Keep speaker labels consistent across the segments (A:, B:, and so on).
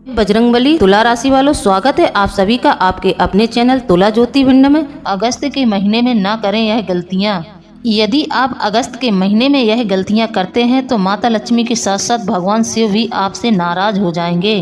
A: बजरंगबली तुला राशि वालों, स्वागत है आप सभी का आपके अपने चैनल तुला ज्योतिर्विंड में। अगस्त के महीने में ना करें यह गलतियां। यदि आप अगस्त के महीने में यह गलतियां करते हैं तो माता लक्ष्मी के साथ साथ भगवान शिव भी आपसे नाराज हो जाएंगे।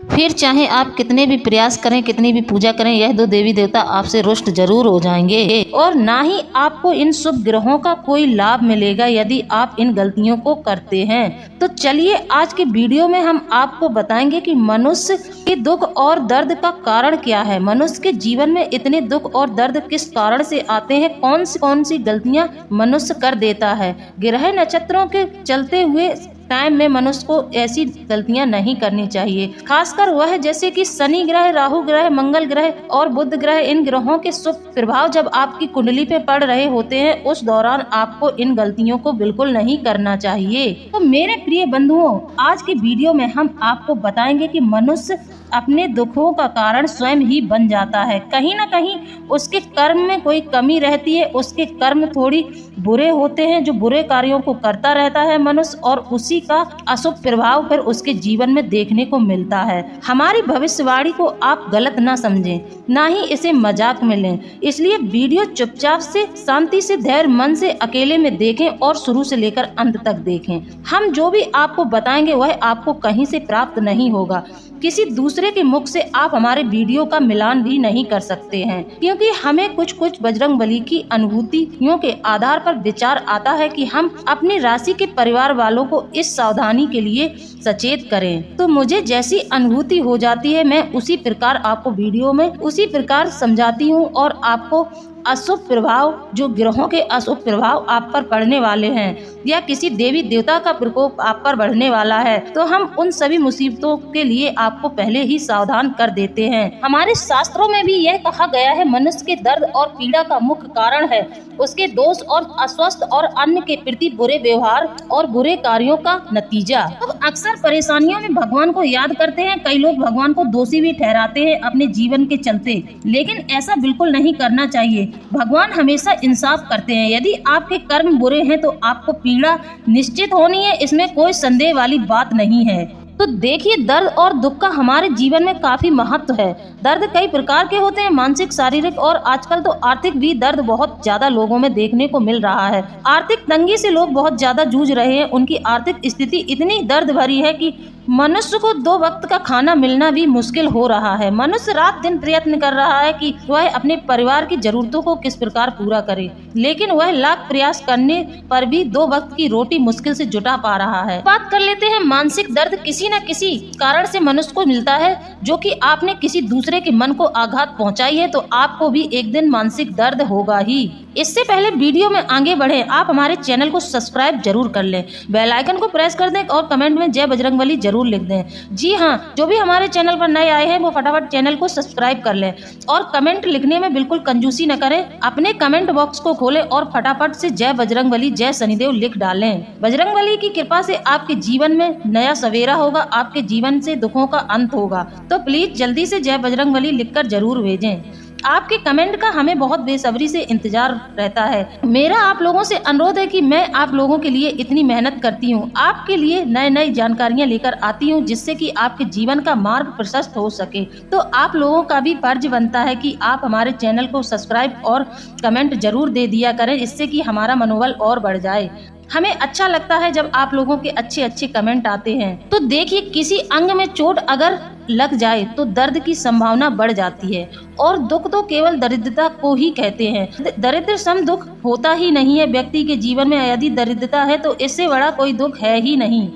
A: फिर चाहे आप कितने भी प्रयास करें, कितनी भी पूजा करें, यह दो देवी देवता आपसे रुष्ट जरूर हो जाएंगे और ना ही आपको इन शुभ ग्रहों का कोई लाभ मिलेगा यदि आप इन गलतियों को करते हैं। तो चलिए आज के वीडियो में हम आपको बताएंगे कि मनुष्य के दुख और दर्द का कारण क्या है। मनुष्य के जीवन में इतने दुख और दर्द किस कारण से आते हैं, कौन सी गलतियां मनुष्य कर देता है। ग्रह नक्षत्रों के चलते हुए टाइम में मनुष्य को ऐसी गलतियां नहीं करनी चाहिए, खासकर वह जैसे कि शनि ग्रह, राहु ग्रह, मंगल ग्रह और बुध ग्रह। इन ग्रहों के शुभ प्रभाव जब आपकी कुंडली पे पड़ रहे होते हैं उस दौरान आपको इन गलतियों को बिल्कुल नहीं करना चाहिए। तो मेरे प्रिय बंधुओं, आज के वीडियो में हम आपको बताएंगे कि मनुष्य अपने दुखों का कारण स्वयं ही बन जाता है। कहीं ना कहीं उसके कर्म में कोई कमी रहती है, उसके कर्म थोड़ी बुरे होते हैं, जो बुरे कार्यों को करता रहता है मनुष्य, और उसी का अशुभ प्रभाव फिर उसके जीवन में देखने को मिलता है। हमारी भविष्यवाणी को आप गलत ना समझें, ना ही इसे मजाक में लें। इसलिए वीडियो चुपचाप से, शांति से, धैर्य मन से अकेले में देखें और शुरू से लेकर अंत तक देखें। हम जो भी आपको बताएंगे वह आपको कहीं से प्राप्त नहीं होगा। किसी दूसरे के मुख से आप हमारे वीडियो का मिलान भी नहीं कर सकते हैं, क्योंकि हमें कुछ बजरंगबली की अनुभूतियों के आधार पर विचार आता है कि हम अपनी राशि के परिवार वालों को इस सावधानी के लिए सचेत करें। तो मुझे जैसी अनुभूति हो जाती है मैं उसी प्रकार आपको वीडियो में उसी प्रकार समझाती हूँ और आपको अशुभ प्रभाव, जो ग्रहों के अशुभ प्रभाव आप पर पड़ने वाले हैं या किसी देवी देवता का प्रकोप आप पर बढ़ने वाला है, तो हम उन सभी मुसीबतों के लिए आपको पहले ही सावधान कर देते हैं। हमारे शास्त्रों में भी यह कहा गया है, मनुष्य के दर्द और पीड़ा का मुख्य कारण है उसके दोष और अस्वस्थ और अन्य के प्रति बुरे व्यवहार और बुरे कार्यों का नतीजा। अब अक्सर परेशानियों में भगवान को याद करते हैं। कई लोग भगवान को दोषी भी ठहराते हैं अपने जीवन के चलते, लेकिन ऐसा बिल्कुल नहीं करना चाहिए। भगवान हमेशा इंसाफ करते हैं। यदि आपके कर्म बुरे हैं तो आपको पीड़ा निश्चित होनी है, इसमें कोई संदेह वाली बात नहीं है। तो देखिए, दर्द और दुख का हमारे जीवन में काफी महत्व है। दर्द कई प्रकार के होते हैं, मानसिक, शारीरिक और आजकल तो आर्थिक भी दर्द बहुत ज्यादा लोगों में देखने को मिल रहा है। आर्थिक तंगी से लोग बहुत ज्यादा जूझ रहे हैं। उनकी आर्थिक स्थिति इतनी दर्द भरी है कि मनुष्य को 2 वक्त का खाना मिलना भी मुश्किल हो रहा है। मनुष्य रात दिन प्रयत्न कर रहा है कि वह अपने परिवार की जरूरतों को किस प्रकार पूरा करे, लेकिन वह लाख प्रयास करने पर भी 2 वक्त की रोटी मुश्किल से जुटा पा रहा है। बात कर लेते हैं मानसिक दर्द। किसी न किसी कारण से मनुष्य को मिलता है, जो कि आपने किसी दूसरे के मन को आघात पहुंचाई है तो आपको भी एक दिन मानसिक दर्द होगा ही। इससे पहले वीडियो में आगे बढ़े, आप हमारे चैनल को सब्सक्राइब जरूर कर लें, बेल आइकन को प्रेस कर दें और कमेंट में जय बजरंगबली जरूर लिख दें। जी हाँ, जो भी हमारे चैनल पर नए आए हैं वो फटाफट चैनल को सब्सक्राइब कर लें और कमेंट लिखने में बिल्कुल कंजूसी न करें। अपने कमेंट बॉक्स को खोलें और फटाफट से जय बजरंगबली, जय शनिदेव लिख डालें। बजरंगबली की कृपा से आपके जीवन में नया सवेरा होगा, आपके जीवन से दुखों का अंत होगा। तो प्लीज जल्दी से जय बजरंगबली लिखकर जरूर भेजें। आपके कमेंट का हमें बहुत बेसब्री से इंतजार रहता है। मेरा आप लोगों से अनुरोध है कि मैं आप लोगों के लिए इतनी मेहनत करती हूँ, आपके लिए नई जानकारियाँ लेकर आती हूँ, जिससे कि आपके जीवन का मार्ग प्रशस्त हो सके। तो आप लोगों का भी फर्ज बनता है कि आप हमारे चैनल को सब्सक्राइब और कमेंट जरूर दे दिया करें, इससे कि हमारा मनोबल और बढ़ जाए। हमें अच्छा लगता है जब आप लोगों के अच्छे कमेंट आते हैं। तो देखिए, किसी अंग में चोट अगर लग जाए तो दर्द की संभावना बढ़ जाती है, और दुख तो केवल दरिद्रता को ही कहते हैं। दरिद्र सम दुख होता ही नहीं है व्यक्ति के जीवन में। यदि दरिद्रता है तो इससे बड़ा कोई दुख है ही नहीं।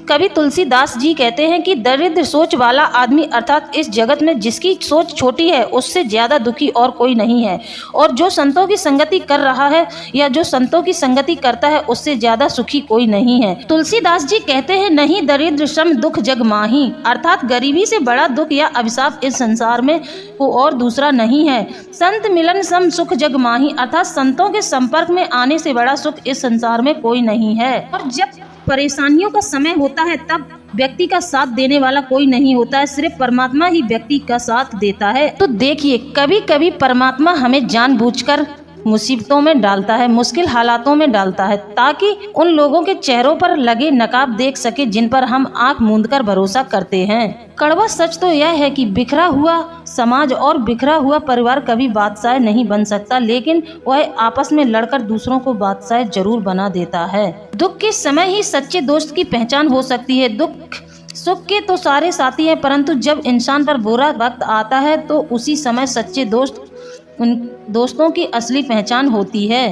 A: कवि तुलसीदास जी कहते हैं कि दरिद्र सोच वाला आदमी, अर्थात इस जगत में जिसकी सोच छोटी है उससे ज्यादा दुखी और कोई नहीं है, और जो संतों की संगति कर रहा है या जो संतों की संगति करता है उससे ज्यादा सुखी कोई नहीं है। तुलसीदास जी कहते हैं, नहीं दरिद्र श्रम दुख जग माही, अर्थात गरीबी से बड़ा दुख या अभिशाप इस संसार में को और दूसरा नहीं है। संत मिलन सम सुख जग माही, अर्थात संतों के संपर्क में आने से बड़ा सुख इस संसार में कोई नहीं है। और जब परेशानियों का समय होता है तब व्यक्ति का साथ देने वाला कोई नहीं होता है, सिर्फ परमात्मा ही व्यक्ति का साथ देता है। तो देखिए, कभी कभी परमात्मा हमें जानबूझकर मुसीबतों में डालता है, मुश्किल हालातों में डालता है, ताकि उन लोगों के चेहरों पर लगे नकाब देख सके जिन पर हम आंख मूंदकर भरोसा करते हैं। कड़वा सच तो यह है कि बिखरा हुआ समाज और बिखरा हुआ परिवार कभी बादशाह नहीं बन सकता, लेकिन वह आपस में लड़कर दूसरों को बादशाह जरूर बना देता है। दुख के समय ही सच्चे दोस्त की पहचान हो सकती है। दुख सुख के तो सारे साथी हैं, परंतु जब इंसान पर बुरा वक्त आता है तो उसी समय सच्चे दोस्त उन दोस्तों की असली पहचान होती है।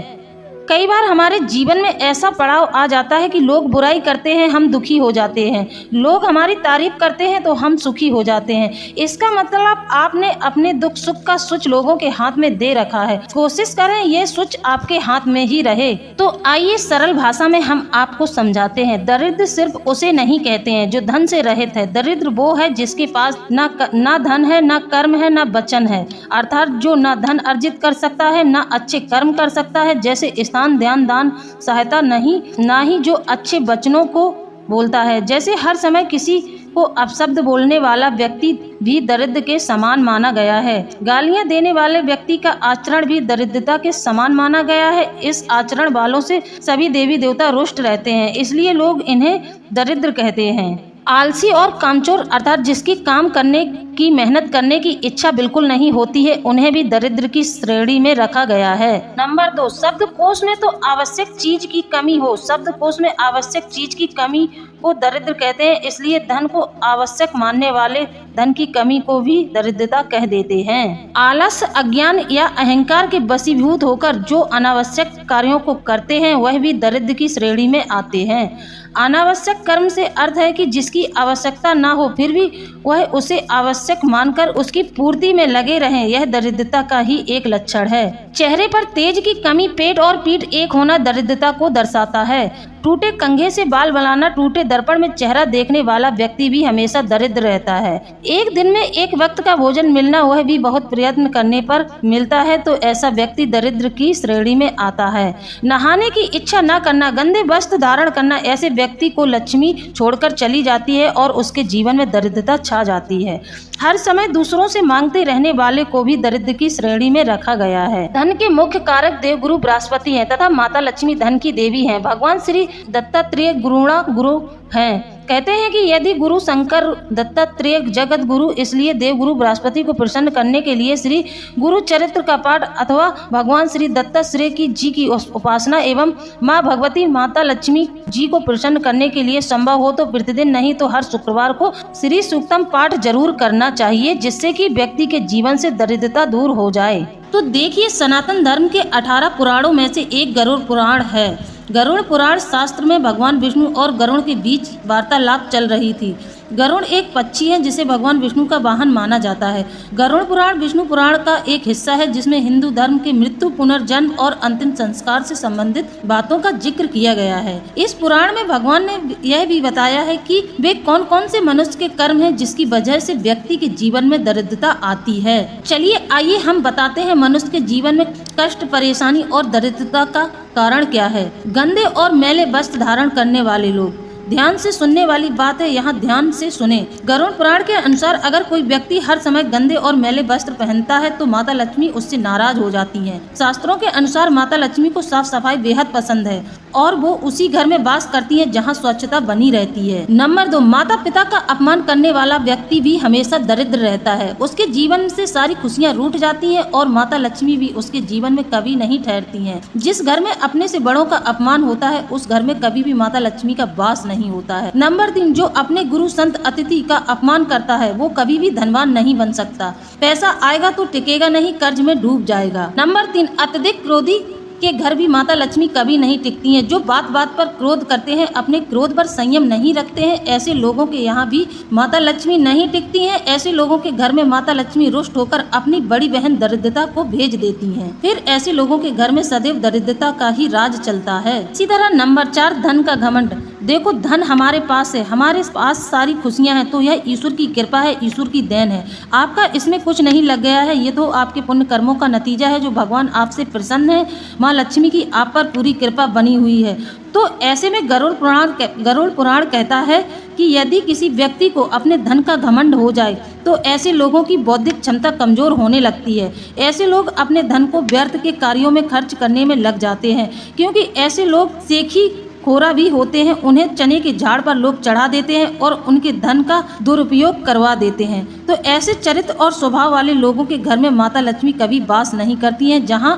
A: कई बार हमारे जीवन में ऐसा पड़ाव आ जाता है कि लोग बुराई करते हैं, हम दुखी हो जाते हैं। लोग हमारी तारीफ करते हैं तो हम सुखी हो जाते हैं। इसका मतलब आपने अपने दुख सुख का स्विच लोगों के हाथ में दे रखा है। कोशिश करें ये स्विच आपके हाथ में ही रहे। तो आइए सरल भाषा में हम आपको समझाते हैं। दरिद्र सिर्फ उसे नहीं कहते हैं जो धन से रहित है। दरिद्र वो है जिसके पास ना धन है, ना कर्म है, ना वचन है, अर्थात जो ना धन अर्जित कर सकता है, ना अच्छे कर्म कर सकता है, जैसे ध्यान दान सहायता, नहीं ना ही जो अच्छे वचनों को बोलता है, जैसे हर समय किसी को अपशब्द बोलने वाला व्यक्ति भी दरिद्र के समान माना गया है। गालियां देने वाले व्यक्ति का आचरण भी दरिद्रता के समान माना गया है। इस आचरण वालों से सभी देवी देवता रुष्ट रहते हैं, इसलिए लोग इन्हें दरिद्र कहते हैं। आलसी और कामचोर अर्थात जिसकी काम करने की मेहनत करने की इच्छा बिल्कुल नहीं होती है, उन्हें भी दरिद्र की श्रेणी में रखा गया है। नंबर 2, शब्दकोश में तो आवश्यक चीज की कमी हो। शब्दकोश में आवश्यक चीज की कमी को दरिद्र कहते हैं, इसलिए धन को आवश्यक मानने वाले धन की कमी को भी दरिद्रता कह देते हैं। आलस, अज्ञान या अहंकार के वशीभूत होकर जो अनावश्यक कार्यों को करते हैं वह भी दरिद्र की श्रेणी में आते हैं। अनावश्यक कर्म से अर्थ है कि जिसकी आवश्यकता ना हो फिर भी वह उसे आवश्यक मानकर उसकी पूर्ति में लगे रहें, यह दरिद्रता का ही एक लक्षण है। चेहरे पर तेज की कमी, पेट और पीठ एक होना दरिद्रता को दर्शाता है। टूटे कंघे से बाल बनाना, टूटे दर्पण में चेहरा देखने वाला व्यक्ति भी हमेशा दरिद्र रहता है। एक दिन में एक वक्त का भोजन मिलना, वह भी बहुत प्रयत्न करने पर मिलता है, तो ऐसा व्यक्ति दरिद्र की श्रेणी में आता है। नहाने की इच्छा न करना, गंदे वस्त्र धारण करना, ऐसे व्यक्ति को लक्ष्मी छोड़कर चली जाती है और उसके जीवन में दरिद्रता छा जाती है। हर समय दूसरों से मांगते रहने वाले को भी दरिद्र की श्रेणी में रखा गया है। धन के मुख्य कारक देवगुरु बृहस्पति हैं तथा माता लक्ष्मी धन की देवी हैं। भगवान श्री दत्तात्रेय गुरु हैं। कहते हैं कि यदि गुरु शंकर दत्तात्रेय जगत गुरु, इसलिए देवगुरु बृहस्पति को प्रसन्न करने के लिए श्री गुरु चरित्र का पाठ अथवा भगवान श्री दत्तात्रेय जी की उपासना एवं माँ भगवती माता लक्ष्मी जी को प्रसन्न करने के लिए संभव हो तो प्रतिदिन नहीं तो हर शुक्रवार को श्री सूक्तम पाठ जरूर करना चाहिए, जिससे कि व्यक्ति के जीवन से दरिद्रता दूर हो जाए। तो देखिए, सनातन धर्म के 18 पुराणों में से एक गरुड़ पुराण है। गरुड़ पुराण शास्त्र में भगवान विष्णु और गरुड़ के बीच वार्तालाप चल रही थी। गरुड़ एक पक्षी है जिसे भगवान विष्णु का वाहन माना जाता है। गरुड़ पुराण विष्णु पुराण का एक हिस्सा है जिसमें हिंदू धर्म के मृत्यु, पुनर्जन्म और अंतिम संस्कार से संबंधित बातों का जिक्र किया गया है। इस पुराण में भगवान ने यह भी बताया है कि वे कौन कौन से मनुष्य के कर्म हैं जिसकी वजह से व्यक्ति के जीवन में दरिद्रता आती है। चलिए आइए हम बताते हैं मनुष्य के जीवन में कष्ट, परेशानी और दरिद्रता का कारण क्या है। गंदे और मैले वस्त्र धारण करने वाले लोग। ध्यान से सुनने वाली बात है, यहाँ ध्यान से सुने। गरुड़ पुराण के अनुसार अगर कोई व्यक्ति हर समय गंदे और मैले वस्त्र पहनता है तो माता लक्ष्मी उससे नाराज हो जाती हैं। शास्त्रों के अनुसार माता लक्ष्मी को साफ सफाई बेहद पसंद है और वो उसी घर में वास करती है जहाँ स्वच्छता बनी रहती है। नंबर 2, माता पिता का अपमान करने वाला व्यक्ति भी हमेशा दरिद्र रहता है। उसके जीवन से सारी खुशियाँ रूठ जाती है और माता लक्ष्मी भी उसके जीवन में कभी नहीं ठहरती है। जिस घर में अपने से बड़ों का अपमान होता है उस घर में कभी भी माता लक्ष्मी का वास नहीं होता है। नंबर 3, जो अपने गुरु संत अतिथि का अपमान करता है वो कभी भी धनवान नहीं बन सकता। पैसा आएगा तो टिकेगा नहीं, कर्ज में डूब जाएगा। नंबर 3, अत्यधिक क्रोधी के घर भी माता लक्ष्मी कभी नहीं टिकती हैं। जो बात बात पर क्रोध करते हैं, अपने क्रोध पर संयम नहीं रखते हैं, ऐसे लोगों के यहाँ भी माता लक्ष्मी नहीं टिकती हैं। ऐसे लोगों के घर में माता लक्ष्मी रुष्ट होकर अपनी बड़ी बहन दरिद्रता को भेज देती हैं। फिर ऐसे लोगों के घर में सदैव दरिद्रता का ही राज चलता है। इसी तरह नंबर 4, धन का घमंड। देखो, धन हमारे पास है, हमारे पास सारी खुशियां हैं तो यह ईश्वर की कृपा है, ईश्वर की देन है। आपका इसमें कुछ नहीं लग गया है, ये तो आपके पुण्य कर्मों का नतीजा है जो भगवान आपसे प्रसन्न है। माँ लक्ष्मी की आप पर पूरी कृपा बनी हुई है। तो ऐसे में गरुड़ पुराण कहता है कि यदि किसी व्यक्ति को अपने धन का घमंड हो जाए तो ऐसे लोगों की बौद्धिक क्षमता कमजोर होने लगती है। ऐसे लोग अपने धन को व्यर्थ के कार्यों में खर्च करने में लग जाते हैं, क्योंकि ऐसे लोग सेखी खोरा भी होते हैं। उन्हें चने के झाड़ पर लोग चढ़ा देते हैं और उनके धन का दुरुपयोग करवा देते हैं। तो ऐसे चरित्र और स्वभाव वाले लोगों के घर में माता लक्ष्मी कभी वास नहीं करती हैं, जहां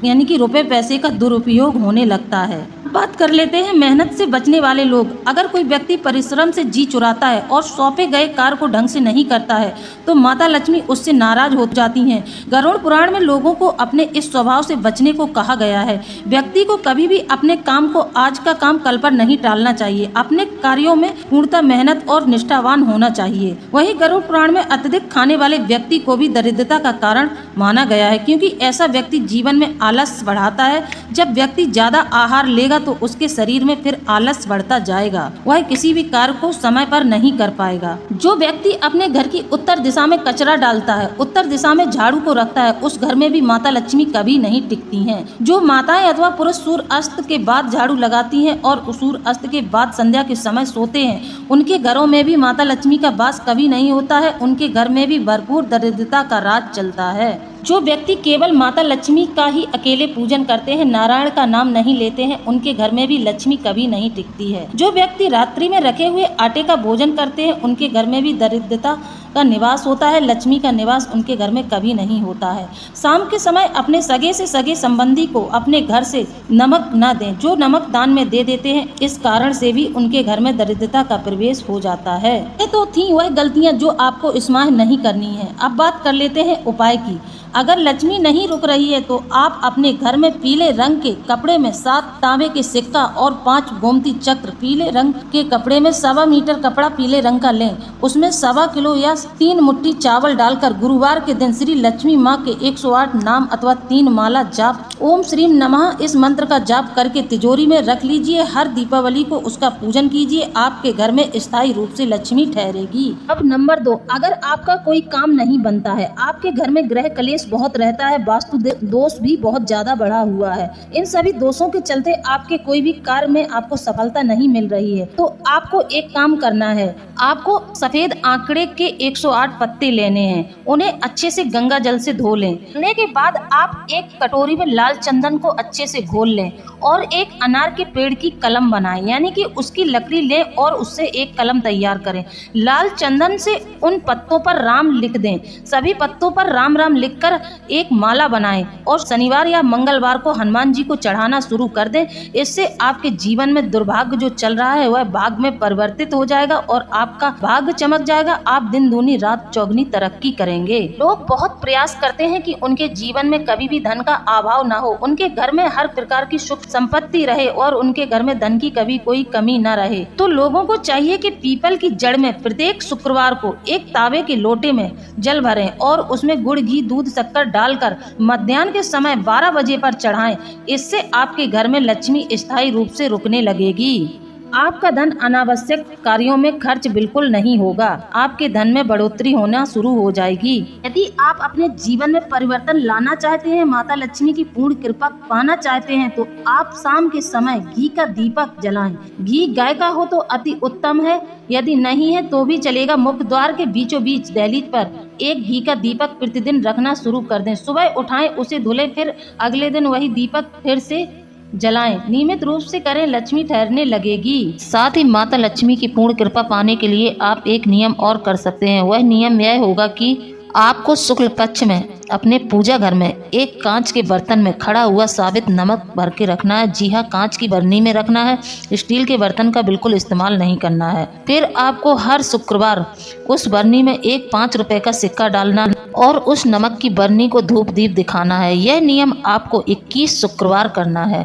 A: यानी कि रुपए पैसे का दुरुपयोग होने लगता है। बात कर लेते हैं मेहनत से बचने वाले लोग। अगर कोई व्यक्ति परिश्रम से जी चुराता है और सौंपे गए कार्य को ढंग से नहीं करता है तो माता लक्ष्मी उससे नाराज हो जाती हैं। गरुड़ पुराण में लोगों को अपने इस स्वभाव से बचने को कहा गया है। व्यक्ति को कभी भी अपने काम को आज का काम कल पर नहीं टालना चाहिए। अपने कार्यों में पूर्णतः मेहनत और निष्ठावान होना चाहिए। वहीं गरुड़ पुराण में अत्यधिक खाने वाले व्यक्ति को भी दरिद्रता का कारण माना गया है, क्योंकि ऐसा व्यक्ति जीवन में आलस बढ़ाता है। जब व्यक्ति ज्यादा आहार लेगा तो उसके शरीर में फिर आलस बढ़ता जाएगा, वह किसी भी कार्य को समय पर नहीं कर पाएगा। जो व्यक्ति अपने घर की उत्तर दिशा में कचरा डालता है, उत्तर दिशा में झाड़ू को रखता है, उस घर में भी माता लक्ष्मी कभी नहीं टिकती हैं। जो माताएं अथवा पुरुष सूर्य अस्त के बाद झाड़ू लगाती हैं और सूर्य अस्त के बाद संध्या के समय सोते हैं, उनके घरों में भी माता लक्ष्मी का वास कभी नहीं होता है। उनके घर में भी भरपूर दरिद्रता का राज चलता है। जो व्यक्ति केवल माता लक्ष्मी का ही अकेले पूजन करते हैं, नारायण का नाम नहीं लेते हैं, उनके घर में भी लक्ष्मी कभी नहीं टिकती है। जो व्यक्ति रात्रि में रखे हुए आटे का भोजन करते हैं, उनके घर में भी दरिद्रता का निवास होता है। लक्ष्मी का निवास उनके घर में कभी नहीं होता है। शाम के समय अपने सगे से सगे संबंधी को अपने घर से नमक न दें। जो नमक दान में दे देते हैं, इस कारण से भी उनके घर में दरिद्रता का प्रवेश हो जाता है। ये तो थी वह गलतियां जो आपको इस माह नहीं करनी है। अब बात कर लेते हैं उपाय की। अगर लक्ष्मी नहीं रुक रही है तो आप अपने घर में पीले रंग के कपड़े में 7 तांबे के सिक्का और 5 गोमती चक्र, पीले रंग के कपड़े में 1.25 मीटर कपड़ा पीले रंग का लें। उसमें 1.25 किलो या 3 मुट्ठी चावल डालकर गुरुवार के दिन श्री लक्ष्मी माँ के 108 नाम अथवा 3 माला जाप ओम श्री नमः इस मंत्र का जाप करके तिजोरी में रख लीजिए। हर दीपावली को उसका पूजन कीजिए। आपके घर में स्थायी रूप से लक्ष्मी ठहरेगी। अब नंबर 2, अगर आपका कोई काम नहीं बनता है, आपके घर में ग्रह कलेश बहुत रहता है, वास्तु दोष भी बहुत ज्यादा बढ़ा हुआ है, इन सभी दोषों के चलते आपके कोई भी कार्य में आपको सफलता नहीं मिल रही है, तो आपको एक काम करना है। आपको सफेद आंकड़े के 108 पत्ते लेने हैं। उन्हें अच्छे से गंगा जल से धो लें। धोने के बाद आप एक कटोरी में लाल चंदन को अच्छे से घोल लें और एक अनार के पेड़ की कलम बनाएं, यानी कि उसकी लकड़ी लें और उससे एक कलम तैयार करें। लाल चंदन से उन पत्तों पर राम लिख दें। सभी पत्तों पर राम राम लिखकर एक माला बनाएं और शनिवार या मंगलवार को हनुमान जी को चढ़ाना शुरू कर दें। इससे आपके जीवन में दुर्भाग्य जो चल रहा है वह भाग्य में परिवर्तित हो जाएगा और आपका भाग्य चमक जाएगा। आप दिन दूनी रात चौगुनी तरक्की करेंगे। लोग बहुत प्रयास करते हैं कि उनके जीवन में कभी भी धन का अभाव ना हो, उनके घर में हर प्रकार की सुख संपत्ति रहे और उनके घर में धन की कभी कोई कमी न रहे। तो लोगों को चाहिए कि पीपल की जड़ में प्रत्येक शुक्रवार को एक तांबे के लोटे में जल भरें और उसमें गुड़, घी, दूध, शक्कर डालकर मध्याह्न के समय 12 बजे पर चढ़ाएं। इससे आपके घर में लक्ष्मी स्थायी रूप से रुकने लगेगी। आपका धन अनावश्यक कार्यों में खर्च बिल्कुल नहीं होगा। आपके धन में बढ़ोतरी होना शुरू हो जाएगी। यदि आप अपने जीवन में परिवर्तन लाना चाहते हैं, माता लक्ष्मी की पूर्ण कृपा पाना चाहते हैं, तो आप शाम के समय घी का दीपक जलाएं। घी गाय का हो तो अति उत्तम है, यदि नहीं है तो भी चलेगा। मुख्य द्वार के बीचों बीच दहलीज पर एक घी का दीपक प्रतिदिन रखना शुरू कर दें। सुबह उठाएं, उसे धुलें, फिर अगले दिन वही दीपक फिर से जलाएं। नियमित रूप से करें, लक्ष्मी ठहरने लगेगी। साथ ही माता लक्ष्मी की पूर्ण कृपा पाने के लिए आप एक नियम और कर सकते हैं। वह नियम यह होगा कि आपको शुक्ल पक्ष में अपने पूजा घर में एक कांच के बर्तन में खड़ा हुआ साबित नमक भर के रखना है। जी हाँ, कांच की बरनी में रखना है। स्टील के बर्तन का बिल्कुल इस्तेमाल नहीं करना है। फिर आपको हर शुक्रवार उस बरनी में एक 5 रुपए का सिक्का डालना और उस नमक की बरनी को धूप दीप दिखाना है। यह नियम आपको 21 शुक्रवार करना है।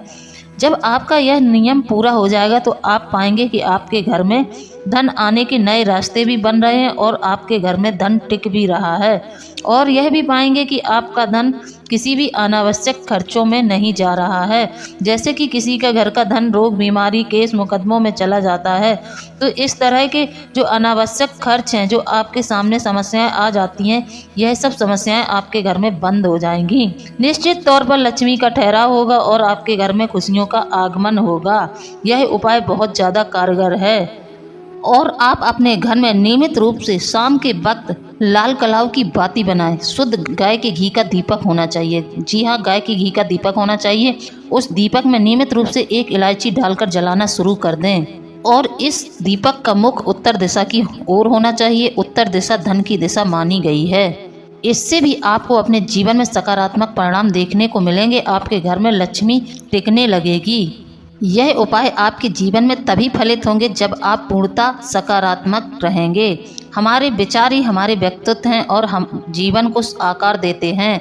A: जब आपका यह नियम पूरा हो जाएगा तो आप पाएंगे कि आपके घर में धन आने के नए रास्ते भी बन रहे हैं और आपके घर में धन टिक भी रहा है। और यह भी पाएंगे कि आपका धन किसी भी अनावश्यक खर्चों में नहीं जा रहा है, जैसे कि किसी का घर का धन रोग बीमारी केस मुकदमों में चला जाता है। तो इस तरह के जो अनावश्यक खर्च हैं, जो आपके सामने समस्याएं आ जाती हैं, यह सब समस्याएं आपके घर में बंद हो जाएंगी। निश्चित तौर पर लक्ष्मी का ठहराव होगा और आपके घर में खुशियों का आगमन होगा। यह उपाय बहुत ज़्यादा कारगर है। और आप अपने घर में नियमित रूप से शाम के वक्त लाल कलाव की बाती बनाएं। शुद्ध गाय के घी का दीपक होना चाहिए। जी हाँ, गाय के घी का दीपक होना चाहिए। उस दीपक में नियमित रूप से एक इलायची डालकर जलाना शुरू कर दें और इस दीपक का मुख उत्तर दिशा की ओर होना चाहिए। उत्तर दिशा धन की दिशा मानी गई है। इससे भी आपको अपने जीवन में सकारात्मक परिणाम देखने को मिलेंगे। आपके घर में लक्ष्मी टिकने लगेगी। यह उपाय आपके जीवन में तभी फलित होंगे जब आप पूर्णतः सकारात्मक रहेंगे। हमारे विचार ही हमारे व्यक्तित्व हैं और हम जीवन को आकार देते हैं।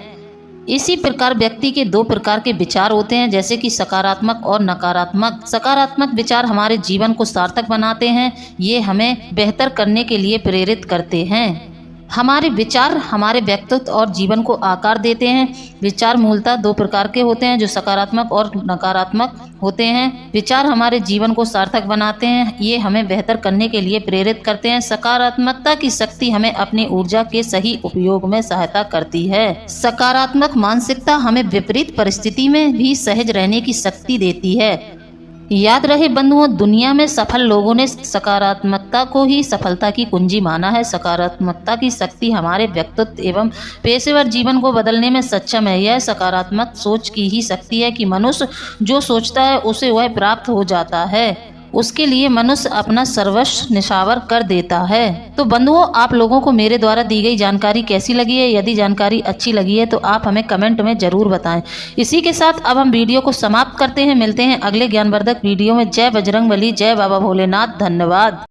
A: इसी प्रकार व्यक्ति के दो प्रकार के विचार होते हैं, जैसे कि सकारात्मक और नकारात्मक। सकारात्मक विचार हमारे जीवन को सार्थक बनाते हैं। ये हमें बेहतर करने के लिए प्रेरित करते हैं। हमारे विचार हमारे व्यक्तित्व और जीवन को आकार देते हैं। विचार मूलतः दो प्रकार के होते हैं, जो सकारात्मक और नकारात्मक होते हैं। विचार हमारे जीवन को सार्थक बनाते हैं। ये हमें बेहतर करने के लिए प्रेरित करते हैं। सकारात्मकता की शक्ति हमें अपनी ऊर्जा के सही उपयोग में सहायता करती है। सकारात्मक मानसिकता हमें विपरीत परिस्थिति में भी सहज रहने की शक्ति देती है। याद रहे बंधुओं, दुनिया में सफल लोगों ने सकारात्मकता को ही सफलता की कुंजी माना है। सकारात्मकता की शक्ति हमारे व्यक्तित्व एवं पेशेवर जीवन को बदलने में सक्षम है। यह सकारात्मक सोच की ही शक्ति है कि मनुष्य जो सोचता है उसे वह प्राप्त हो जाता है। उसके लिए मनुष्य अपना सर्वस्व निछावर कर देता है। तो बंधुओं, आप लोगों को मेरे द्वारा दी गई जानकारी कैसी लगी है? यदि जानकारी अच्छी लगी है तो आप हमें कमेंट में जरूर बताएं। इसी के साथ अब हम वीडियो को समाप्त करते हैं। मिलते हैं अगले ज्ञानवर्धक वीडियो में। जय बजरंगबली, जय बाबा भोलेनाथ। धन्यवाद।